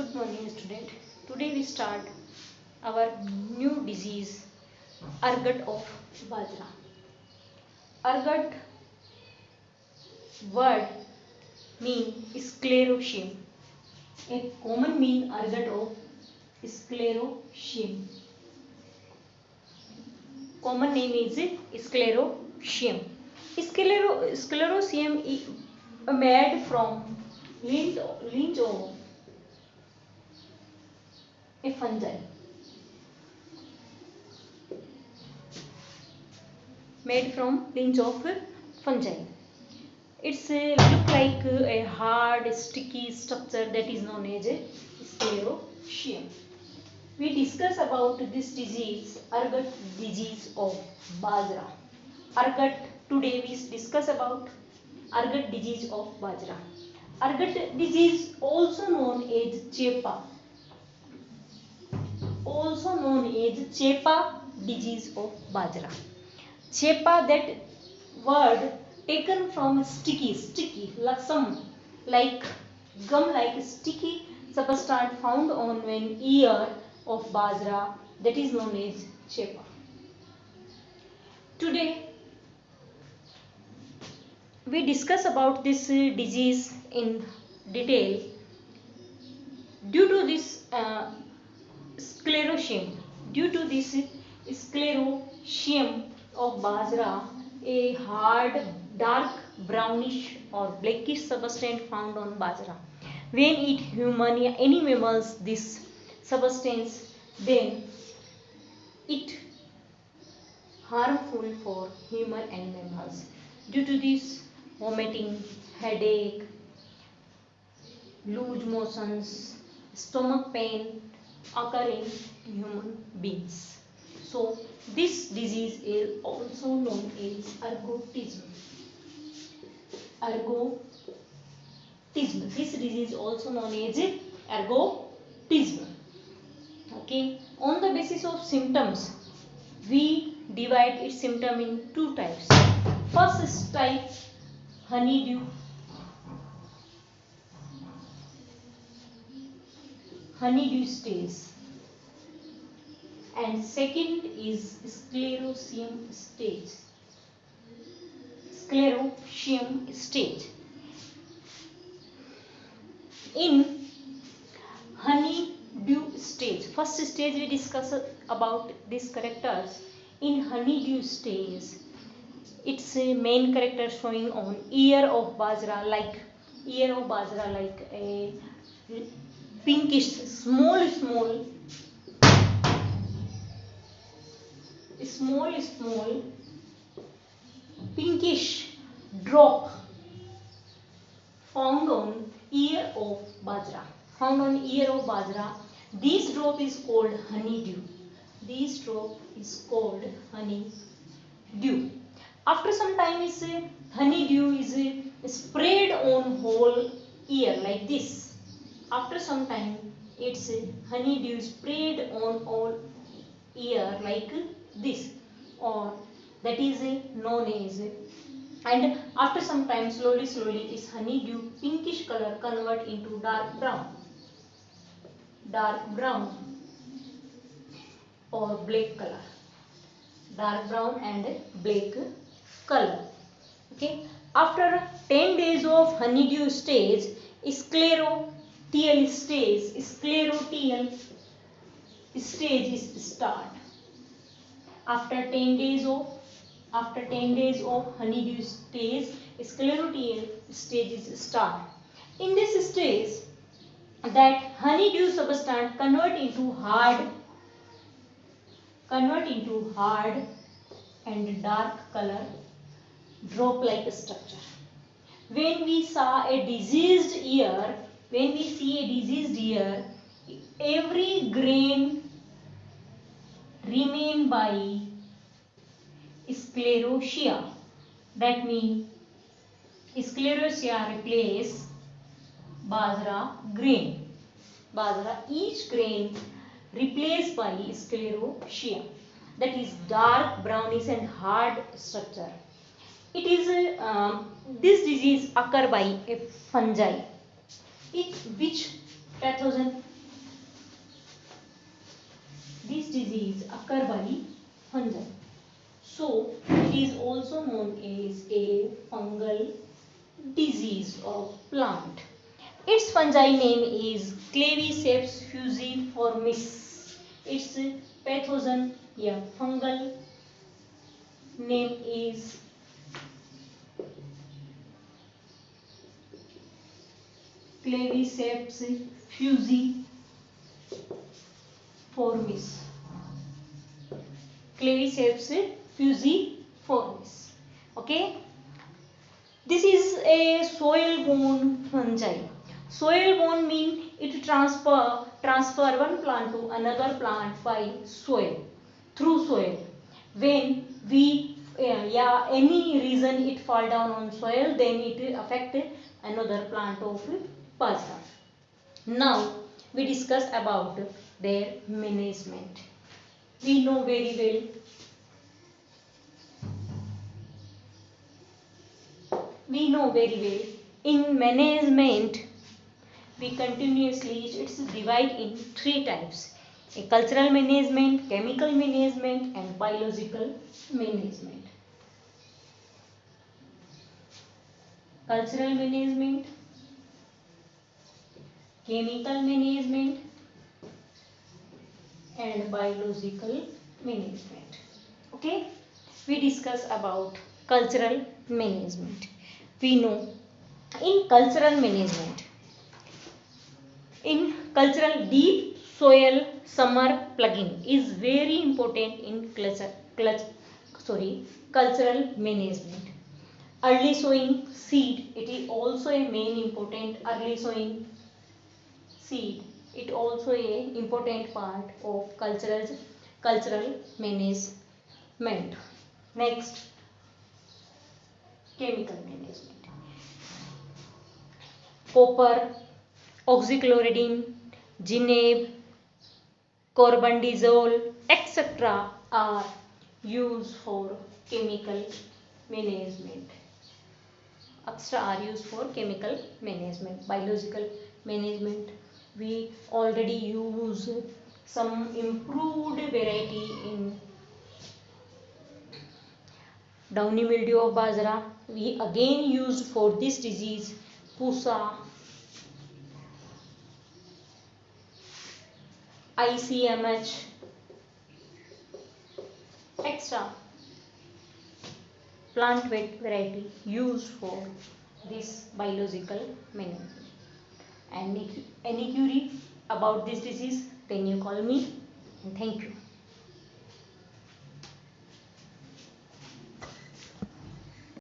Good morning, student. Today we start our new disease, ergot of bajra. Ergot word mean sclerotium. A common mean ergot of sclerotium. Common name is sclerotium. Sclerotium is made from lint of a fungi. Made from lint of fungi. It's look like a hard, sticky structure that is known as sclerotium. We discuss about this disease, ergot disease of bajra. Ergot, today we discuss about ergot disease of bajra. Ergot disease also known as chepa. Also known as chepa disease of bajra. Chepa, that word taken from sticky, like gum like sticky substance found on an ear of bajra, that is known as chepa. Today we discuss about this disease in detail. Due to this sclerotium, of bajra, a hard, dark, brownish or blackish substance found on bajra. When any mammals this substance, then it harmful for human and mammals. Due to this, vomiting, headache, loose motions, stomach pain occur in human beings. So this disease is also known as ergotism. This disease is also known as ergotism. Okay. On the basis of symptoms, we divide its symptom in two types. First type, honeydew stage, and second is sclerotium stage. In honeydew stage, first stage we discuss about these characters. In honeydew stage, its main character showing on ear of bajra like a pinkish small pinkish drop found on ear of bajra. This drop is called honeydew. After some time, honeydew is sprayed on whole ear like this. After some time, its honeydew is sprayed on all ear like this, or that is known as. And after some time, slowly this honeydew pinkish color convert into dark brown or black color. Dark brown and black color. Okay. After 10 days of honeydew stage, sclerotial stage is start. After 10 days of honeydew stage, sclerotial stage is start. In this stage, that honeydew substance convert into hard and dark color drop like structure. When we see a diseased ear, every grain remain by sclerotia. That means sclerotia replace bajra grain. Each grain replaced by sclerotia. That is dark, brownish and hard structure. It is this disease occur by a fungi. Which pathogen? this disease occur by fungi. So it is also known as a fungal disease of plant. Its fungi name is Claviceps fusiformis. Its pathogen, fungal name is Claviceps fusiformis. Claviceps fusiformis. Okay. This is a soil-borne fungi. Soil-borne means it transfer one plant to another plant by soil, through soil. When we any reason it fall down on soil, then it affect another plant of pasta. Now we discuss about their management. We know very well. We know very well. In management, we continuously, it's divided in three types: a cultural management, chemical management, and biological management. Cultural management, chemical management, and biological management. Okay, we discuss about cultural management. We know in cultural management, in cultural, deep soil summer plugging is very important in cultural management. Early sowing seed, it is also a main important. Early sowing seed, it also a important part of cultural management. Next, chemical management. Copper, oxychloroquine, zinab, carbendazole, etc. are used for chemical management. Extra are used for chemical management. Biological management, we already use some improved variety in downy mildew of bajra. We again used for this disease pusa, ICMH, extra plant variety used for this biological management. And any query about this disease, then you call me, and thank you.